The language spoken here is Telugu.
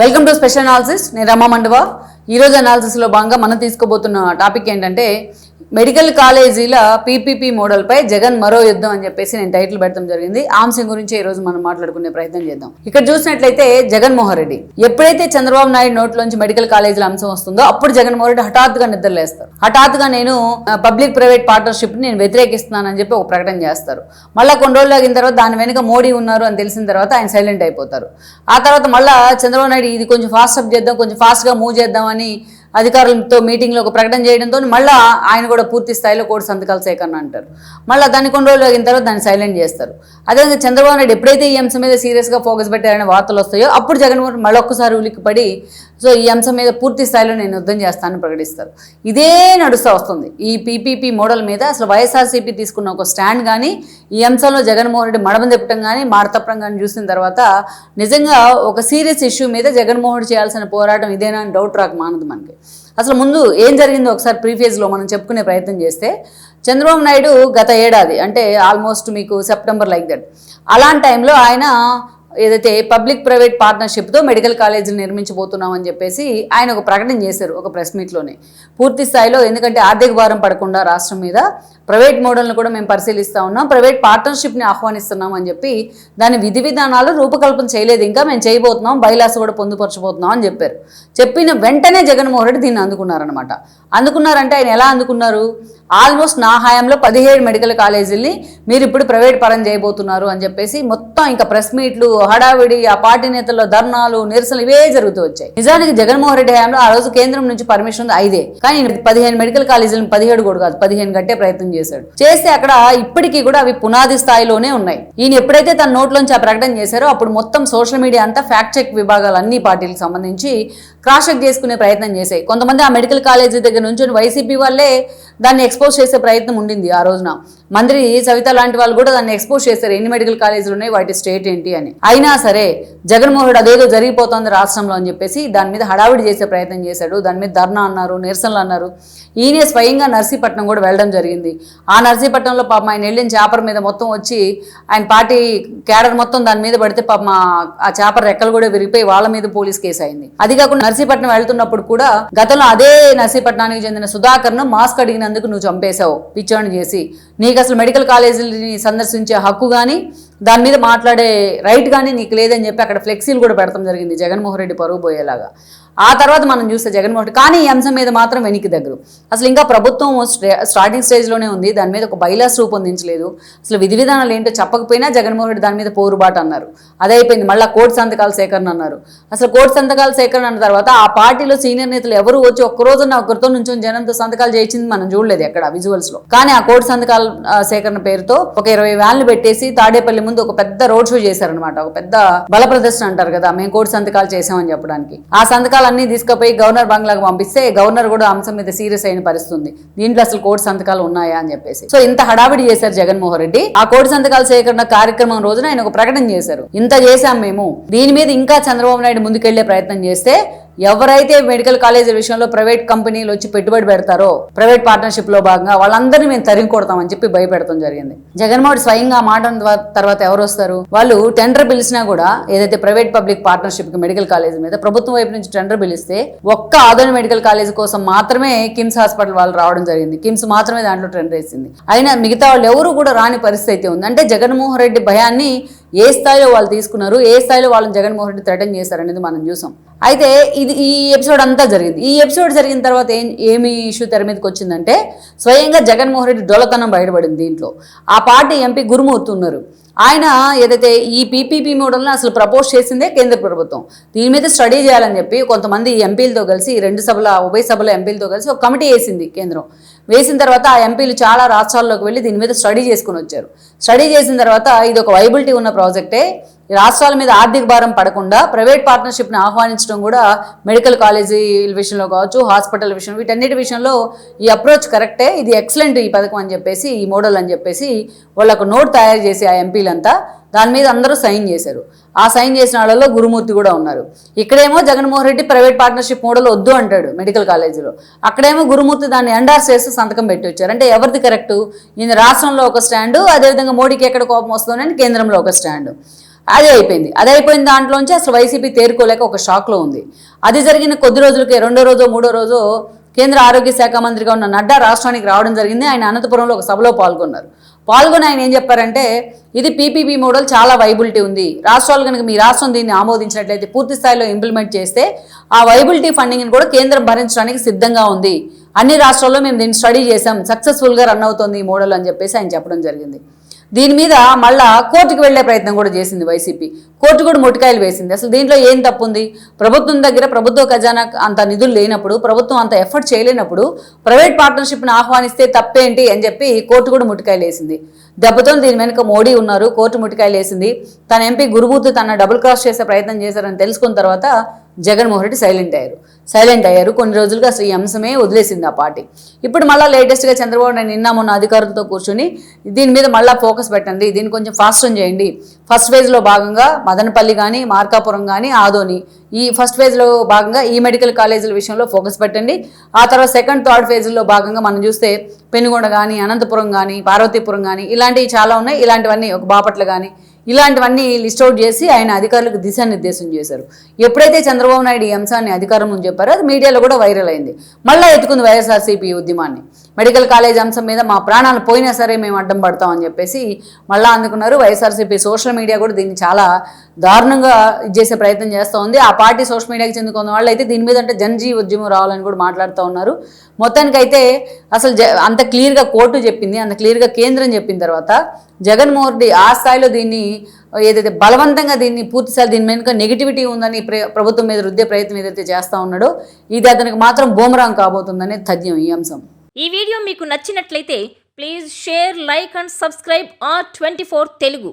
Welcome to special analysis. నేను రమా మండవ. ఈరోజు అనాలిసిస్లో భాగంగా మనం తీసుకోబోతున్న టాపిక్ ఏంటంటే మెడికల్ కాలేజీల పీపీపీ మోడల్పై జగన్ మరో యుద్ధం అని చెప్పేసి నేను టైటిల్ పెట్టడం జరిగింది. ఆ అంశం గురించి ఈ రోజు మనం మాట్లాడుకునే ప్రయత్నం చేద్దాం. ఇక్కడ చూసినట్లయితే జగన్మోహన్ రెడ్డి ఎప్పుడైతే చంద్రబాబు నాయుడు నోట్లోంచి మెడికల్ కాలేజీల అంశం వస్తుందో అప్పుడు జగన్మోహన్ రెడ్డి హఠాత్తుగా నిద్రలేస్తారు. హఠాత్తుగా నేను పబ్లిక్ ప్రైవేట్ పార్ట్నర్షిప్ నేను వ్యతిరేకిస్తున్నానని చెప్పి ఒక ప్రకటన చేస్తారు. మళ్ళీ కొన్ని రోజులు ఆగిన తర్వాత దాని వెనుక మోడీ ఉన్నారు అని తెలిసిన తర్వాత ఆయన సైలెంట్ అయిపోతారు. ఆ తర్వాత మళ్ళీ చంద్రబాబు నాయుడు ఇది కొంచెం ఫాస్ట్ అప్ చేద్దాం, కొంచెం ఫాస్ట్గా మూవ్ చేద్దామని అధికారులతో మీటింగ్లో ఒక ప్రకటన చేయడంతో మళ్ళీ ఆయన కూడా పూర్తి స్థాయిలో కోటి సంతకాల సేకరణ అంటారు. మళ్ళీ దాన్ని కొన్ని రోజులు అయిన తర్వాత దాన్ని సైలెంట్ చేస్తారు. అదేవిధంగా చంద్రబాబు నాయుడు ఎప్పుడైతే ఈ అంశం మీద సీరియస్గా ఫోకస్ పెట్టారనే వార్తలు వస్తాయో అప్పుడు జగన్మోహన్ మళ్ళీ ఒక్కసారి ఉలిక్కిపడి ఈ అంశం మీద పూర్తి స్థాయిలో నేను యుద్ధం చేస్తానని ప్రకటిస్తారు. ఇదే నడుస్తూ వస్తుంది. ఈ పీపీపీ మోడల్ మీద అసలు వైఎస్ఆర్సీపీ తీసుకున్న ఒక స్టాండ్ కానీ ఈ అంశంలో జగన్మోహన్ రెడ్డి మడమ తిప్పడం కానీ మాడతప్పడం కానీ చూసిన తర్వాత నిజంగా ఒక సీరియస్ ఇష్యూ మీద జగన్మోహన్ రెడ్డి చేయాల్సిన పోరాటం ఇదేనా అని డౌట్ రాక మానదు మనకి. అసలు ముందు ఏం జరిగిందో ఒకసారి ప్రీఫేజ్లో మనం చెప్పుకునే ప్రయత్నం చేస్తే చంద్రబాబు నాయుడు గత ఏడాది అంటే ఆల్మోస్ట్ మీకు సెప్టెంబర్ లైక్ దట్ అలాంటి టైంలో ఆయన ఏదైతే పబ్లిక్ ప్రైవేట్ పార్ట్నర్షిప్తో మెడికల్ కాలేజీలు నిర్మించబోతున్నామని చెప్పేసి ఆయన ఒక ప్రకటన చేశారు ఒక ప్రెస్ మీట్లోనే. పూర్తి స్థాయిలో ఎందుకంటే ఆర్థిక భారం పడకుండా రాష్ట్రం మీద ప్రైవేట్ మోడల్ను కూడా మేము పరిశీలిస్తూ ఉన్నాం, ప్రైవేట్ పార్ట్నర్షిప్ని ఆహ్వానిస్తున్నాం అని చెప్పి దాని విధి విధానాలు రూపకల్పన చేయలేదు, ఇంకా మేము చేయబోతున్నాం, బైలాస్ కూడా పొందుపరచబోతున్నాం అని చెప్పారు. చెప్పిన వెంటనే జగన్మోహన్ రెడ్డి దీన్ని అందుకున్నారనమాట. అందుకున్నారంటే ఆయన ఎలా అందుకున్నారు? ఆల్మోస్ట్ నా హయాంలో 17 మెడికల్ కాలేజీల్ని మీరు ఇప్పుడు ప్రైవేట్ పరం చేయబోతున్నారు అని చెప్పేసి మొత్తం ఇంకా ప్రెస్ మీట్లు, హడావిడి, ఆ పార్టీ నేతల్లో ధర్నాలు, నిరసనలు ఇవే జరుగుతూ వచ్చాయి. నిజానికి జగన్మోహన్ రెడ్డి హయాంలో ఆ రోజు కేంద్రం నుంచి పర్మిషన్ ఉంది 5, కానీ 15 మెడికల్ కాలేజీలను 17 కూడా కాదు 15 కట్టే ప్రయత్నం చేస్తే అక్కడ ఇప్పటికీ కూడా అవి పునాది స్థాయిలోనే ఉన్నాయి. ఈయన ఎప్పుడైతే తన నోట్లోంచి ఆ ప్రకటన చేశారో అప్పుడు మొత్తం సోషల్ మీడియా అంతా ఫ్యాక్ట్ చెక్ విభాగాలు అన్ని పార్టీలకు సంబంధించి క్రాస్ చెక్ చేసుకునే ప్రయత్నం చేశాయి. కొంతమంది ఆ మెడికల్ కాలేజీ దగ్గర నుంచి వైసీపీ వాళ్ళే దాన్ని ఎక్స్పోజ్ చేసే ప్రయత్నం ఉండింది. ఆ రోజున మంత్రి సవిత లాంటి వాళ్ళు కూడా దాన్ని ఎక్స్పోజ్ చేశారు, ఎన్ని మెడికల్ కాలేజీలు ఉన్నాయి, వాటి స్టేట్ ఏంటి అని. అయినా సరే జగన్మోహన్ రెడ్డి అదేదో జరిగిపోతుంది రాష్ట్రంలో అని చెప్పేసి దాని మీద హడావిడి చేసే ప్రయత్నం చేశాడు. దాని మీద ధర్నా అన్నారు, నిరసనలు అన్నారు. ఈయనే స్వయంగా నర్సీపట్నం కూడా వెళ్ళడం జరిగింది. ఆ నర్సీపట్నంలో పాపం ఆయన వెళ్ళిన చేపర్ మీద మొత్తం వచ్చి ఆయన పార్టీ క్యాడర్ మొత్తం దాని మీద పడితే పాపం ఆ చేపర్ రెక్కలు కూడా విరిగిపోయి వాళ్ళ మీద పోలీస్ కేసు అయింది. అది కాకుండా నర్సీపట్నం వెళ్తున్నప్పుడు కూడా గతంలో అదే నర్సీపట్నానికి చెందిన సుధాకర్ను మాస్క్ అడిగినందుకు నువ్వు చంపేశావు పిచ్చోని చేసి, నీకు అసలు మెడికల్ కాలేజీని సందర్శించే హక్కు కానీ దాని మీద మాట్లాడే రైట్ కానీ నీకు లేదని చెప్పి అక్కడ ఫ్లెక్సీలు కూడా పెడతాం జరిగింది జగన్మోహన్ రెడ్డి పరువు పోయేలాగా. ఆ తర్వాత మనం చూస్తే జగన్మోహన్ రెడ్డి కానీ ఈ అంశం మీద మాత్రం వెనక్కి దగ్గరు. అసలు ఇంకా ప్రభుత్వం స్టార్టింగ్ స్టేజ్లోనే ఉంది, దాని మీద ఒక బైలాస్ రూపొందించలేదు. అసలు విధి విధానాలు ఏంటో చెప్పకపోయినా జగన్మోహన్ రెడ్డి దాని మీద పోరుబాటు అన్నారు. అదైపోయింది. మళ్ళీ కోటి సంతకాల సేకరణ అన్నారు. అసలు కోటి సంతకాల సేకరణ అన్న తర్వాత ఆ పార్టీలో సీనియర్ నేతలు ఎవరు వచ్చి ఒక్కరోజున ఒకరితో నుంచి జనంతో సంతకాలు చేయించింది మనం చూడలేదు ఎక్కడ విజువల్స్లో. కానీ ఆ కోటి సంతకాల సేకరణ పేరుతో ఒక 20 వ్యాన్లు పెట్టేసి తాడేపల్లి ముందు ఒక పెద్ద రోడ్ షో చేశారనమాట. ఒక పెద్ద బల ప్రదర్శన అంటారు కదా, మేము కోటి సంతకాలు చేసామని చెప్పడానికి. ఆ సంతకాలు అన్ని తీసుకుపోయి గవర్నర్ బంగ్లాకు పంపిస్తే గవర్నర్ కూడా అంశం మీద సీరియస్ అయిన పరిస్థితుంది. దీంట్లో అసలు కోటి సంతకాలు ఉన్నాయా అని చెప్పేసి. సో ఇంత హడావిడి చేశారు జగన్మోహన్ రెడ్డి. ఆ కోటి సంతకాల సేకరణ కార్యక్రమం రోజున ఆయన ఒక ప్రకటన చేశారు, ఇంత చేశాం మేము, దీని మీద ఇంకా చంద్రబాబు నాయుడు ముందుకెళ్లే ప్రయత్నం చేస్తే ఎవరైతే మెడికల్ కాలేజీల విషయంలో ప్రైవేట్ కంపెనీలు వచ్చి పెట్టుబడి పెడతారో ప్రైవేట్ పార్ట్నర్షిప్ లో భాగంగా వాళ్ళందరినీ మేము తరిమి కొడతామని చెప్పి భయపెడతాం జరిగింది. జగన్మోహన్ స్వయంగా మాట తర్వాత ఎవరు వస్తారు? వాళ్ళు టెండర్ పిలిచినా కూడా ఏదైతే ప్రైవేట్ పబ్లిక్ పార్ట్నర్షిప్ కి మెడికల్ కాలేజీ మీద ప్రభుత్వం వైపు నుంచి టెండర్ పిలిస్తే ఒక్క ఆదోని మెడికల్ కాలేజీ కోసం మాత్రమే కిమ్స్ హాస్పిటల్ వాళ్ళు రావడం జరిగింది. కిమ్స్ మాత్రమే దాంట్లో టెండర్ వేసింది. అయినా మిగతా వాళ్ళు ఎవరు కూడా రాని పరిస్థితి ఉంది. అంటే జగన్మోహన్ రెడ్డి భయాన్ని ఏ స్థాయిలో వాళ్ళు తీసుకున్నారు, ఏ స్థాయిలో వాళ్ళని జగన్మోహన్ రెడ్డి థ్రెటన్ చేశారనేది మనం చూసాం. అయితే ఈ ఎపిసోడ్ అంతా జరిగింది. ఈ ఎపిసోడ్ జరిగిన తర్వాత ఏమి ఇష్యూ తెర మీదకి వచ్చిందంటే స్వయంగా జగన్మోహన్ రెడ్డి డొలతనం బయటపడింది. దీంట్లో ఆ పార్టీ ఎంపీ గురుమూర్తి ఉన్నారు. ఆయన ఏదైతే ఈ పీపీపీ మోడల్ని అసలు ప్రపోజ్ చేసిందే కేంద్ర ప్రభుత్వం. దీని మీద స్టడీ చేయాలని చెప్పి కొంతమంది ఎంపీలతో కలిసి ఉభయ సభల ఎంపీలతో కలిసి ఒక కమిటీ వేసింది కేంద్రం. వేసిన తర్వాత ఆ ఎంపీలు చాలా రాష్ట్రాల్లోకి వెళ్ళి దీని మీద స్టడీ చేసుకుని వచ్చారు. స్టడీ చేసిన తర్వాత ఇది ఒక వైబిలిటీ ఉన్న ప్రాజెక్టే, రాష్ట్రాల మీద ఆర్థిక భారం పడకుండా ప్రైవేట్ పార్ట్నర్షిప్ని ఆహ్వానించడం కూడా మెడికల్ కాలేజీల విషయంలో కావచ్చు, హాస్పిటల్ విషయంలో, వీటన్నిటి విషయంలో ఈ అప్రోచ్ కరెక్టే, ఇది ఎక్సలెంట్ ఈ పథకం అని చెప్పేసి, ఈ మోడల్ అని చెప్పేసి వాళ్ళకు నోట్ తయారు చేసి ఆ ఎంపీలంతా దాని మీద అందరూ సైన్ చేశారు. ఆ సైన్ చేసిన వాళ్ళలో గురుమూర్తి కూడా ఉన్నారు. ఇక్కడేమో Jaganmohan Reddy private partnership model వద్దు అంటాడు మెడికల్ కాలేజీలో, అక్కడేమో గురుమూర్తి దాన్ని ఎండార్స్ చేసి సంతకం పెట్టి వచ్చారు. అంటే ఎవరిది కరెక్టు? ఈయన రాష్ట్రంలో ఒక స్టాండు, అదేవిధంగా మోడీకి ఎక్కడ కోపం వస్తుందని కేంద్రంలో ఒక స్టాండు. అదే అయిపోయింది. అది అయిపోయిన దాంట్లోంచి అసలు వైసీపీ తేరుకోలేక ఒక షాక్లో ఉంది. అది జరిగిన కొద్ది రోజులకే రెండో రోజు మూడో రోజు కేంద్ర ఆరోగ్య శాఖ మంత్రిగా ఉన్న నడ్డా రాష్ట్రానికి రావడం జరిగింది. ఆయన అనంతపురంలో ఒక సభలో పాల్గొని ఆయన ఏం చెప్పారంటే, ఇది పీపీపీ మోడల్ చాలా వైబిలిటీ ఉంది, రాష్ట్రాలు కనుక మీ రాష్ట్రం దీన్ని ఆమోదించినట్లయితే పూర్తి స్థాయిలో ఇంప్లిమెంట్ చేస్తే ఆ వైబిలిటీ ఫండింగ్ని కూడా కేంద్రం భరించడానికి సిద్ధంగా ఉంది, అన్ని రాష్ట్రాల్లో మేము దీన్ని స్టడీ చేసాం, సక్సెస్ఫుల్గా రన్ అవుతుంది ఈ మోడల్ అని చెప్పేసి ఆయన చెప్పడం జరిగింది. దీని మీద మళ్ళా కోర్టుకు వెళ్లే ప్రయత్నం కూడా చేసింది వైసీపీ. కోర్టు కూడా మొటికాయలు వేసింది. అసలు దీంట్లో ఏం తప్పు ఉంది? ప్రభుత్వం దగ్గర ప్రభుత్వ ఖజానా అంత నిధులు లేనప్పుడు, ప్రభుత్వం అంత ఎఫర్ట్ చేయలేనప్పుడు ప్రైవేట్ పార్ట్నర్షిప్ని ఆహ్వానిస్తే తప్పేంటి అని చెప్పి కోర్టు కూడా మొటికాయలు వేసింది. దెబ్బతో దీని వెనుక మోడీ ఉన్నారు, కోర్టు మొటికాయలు వేసింది. తన ఎంపీ గురుమూర్తి తన డబుల్ క్రాస్ చేసే ప్రయత్నం చేశారని తెలుసుకున్న తర్వాత జగన్మోహన్ రెడ్డి సైలెంట్ అయ్యారు. కొన్ని రోజులుగా అసలు ఈ అంశమే వదిలేసింది ఆ పార్టీ. ఇప్పుడు మళ్ళీ లేటెస్ట్గా చంద్రబాబు నాయుడు నిన్న మొన్న అధికారులతో కూర్చొని దీని మీద మళ్ళీ ఫోకస్ పెట్టండి, దీన్ని కొంచెం ఫాస్ట్గా చేయండి. ఫస్ట్ ఫేజ్లో భాగంగా మదనపల్లి కానీ మార్కాపురం కానీ ఆదోని, ఈ ఫస్ట్ ఫేజ్లో భాగంగా ఈ మెడికల్ కాలేజీల విషయంలో ఫోకస్ పెట్టండి. ఆ తర్వాత సెకండ్ థర్డ్ ఫేజ్లో భాగంగా మనం చూస్తే పెనుగొండ కానీ అనంతపురం కానీ పార్వతీపురం కానీ ఇలాంటివి చాలా ఉన్నాయి. ఇలాంటివన్నీ ఒక బాపట్ల కానీ ఇలాంటివన్నీ లిస్ట్ అవుట్ చేసి ఆయన అధికారులకు దిశానిర్దేశం చేశారు. ఎప్పుడైతే చంద్రబాబు నాయుడు ఈ అంశాన్ని అధికారం ముందు చెప్పారో అది మీడియాలో కూడా వైరల్ అయింది. మళ్ళీ ఎత్తుకుంది వైఎస్ఆర్సీపీ ఉద్యమాన్ని. మెడికల్ కాలేజ్ అంశం మీద మా ప్రాణాలు పోయినా సరే మేము అడ్డం పడతామని చెప్పేసి మళ్ళీ అందుకున్నారు. వైఎస్ఆర్సీపీ సోషల్ మీడియా కూడా దీన్ని చాలా దారుణంగా చేసే ప్రయత్నం చేస్తూ ఉంది. ఆ పార్టీ సోషల్ మీడియాకి చెందుకున్న వాళ్ళు అయితే దీని మీద అంటే జనజీ ఉద్యమం రావాలని కూడా మాట్లాడుతూ ఉన్నారు. మొత్తానికైతే అసలు అంత క్లియర్గా కోర్టు చెప్పింది, అంత క్లియర్గా కేంద్రం చెప్పిన తర్వాత జగన్మోహన్ రెడ్డి ఆ స్థాయిలో దీన్ని ఏదైతే బలవంతంగా దీన్ని పూర్తిసారి దీని వెనుక నెగిటివిటీ ఉందని ప్రభుత్వం మీద రుద్దే ప్రయత్నం ఏదైతే చేస్తూ ఉన్నాడో ఇది అతనికి మాత్రం బూమరాంగ్ కాబోతుందనే తథ్యం ఈ అంశం. ఈ వీడియో మీకు నచ్చినట్లయితే please share, like and subscribe R24 Telugu.